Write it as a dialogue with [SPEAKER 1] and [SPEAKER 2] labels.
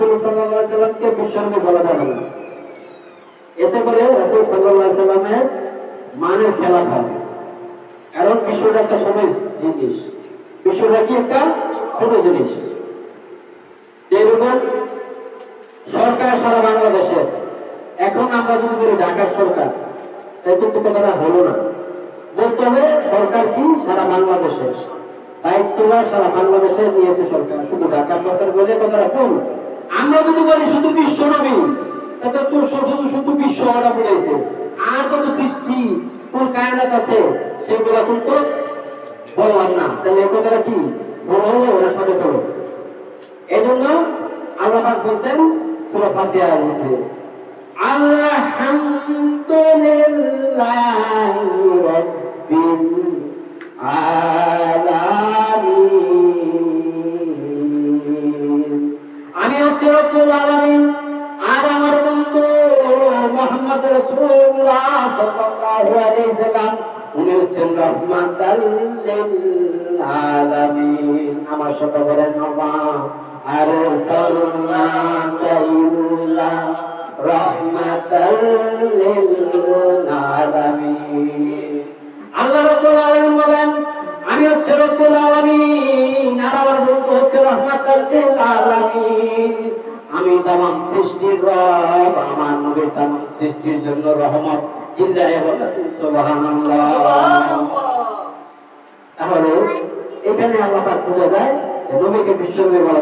[SPEAKER 1] রাসূল সাল্লাল্লাহু আলাইহি সাল্লামকে বিশ্বনবী বলা যাবে না। এতে করে রাসূল সাল্লাল্লাহু আলাইহি সাল্লামের মানের খেলাপ হবে। কারণ বিশ্বটা একটা ছোট জিনিস, বিশ্বটা কি একটা ছোট জিনিস। যেরকম সরকার সারা বাংলাদেশে, এখন আমরা যদি বলি ঢাকার সরকার, তাই কিন্তু কথাটা হলো না। বলতে হবে সরকার কি সারা বাংলাদেশে, দায়িত্বটা সারা বাংলাদেশে নিয়েছে সরকার, শুধু ঢাকার সরকার বলে কথাটা ভুল। আমরা যদি বলি শুধু বিশ্ব নবী, তাতে শুধু বিশ্ব ওরা বলেছে, আর কত সৃষ্টি কোন কায়নাত আছে সেগুলা কিন্তু বললাম না। তাহলে এই কথাটা কি বড় হলো, ওরা সঠিক হলো। এই জন্য আল্লাহ পাক বলছেন সূরা ফাতিহার মধ্যে, আলহামদুলিল্লাহি রাব্বিল আলামিন। আমি হচ্ছে রব্বুল আলামিন, আর আমার বন্ধু মুহাম্মদ রাসূলুল্লাহ সাল্লাল্লাহু আলাইহি সাল্লাম উনি হচ্ছেন রাহমাতাল লিল আলামিন। আমার সাথে বলেন ওমা আরসালনাকা ইল্লা রাহমাতাল লিল আলামিন। আল্লাহ রাব্বুল আলামিন বলেন আমি হচ্ছে রব্বুল আলামিন, আর আমার বন্ধু হচ্ছে রাহমাতাল লিল আলামিন। আমি তামাম সৃষ্টির রব, আমার নবী তামাম সৃষ্টির জন্য রহমত। চিল্লায়ে বলেন সুবহানাল্লাহ। তাহলে এখানে আল্লাহ পাক বোঝা যায় নবীকে বিশ্বনবী বলা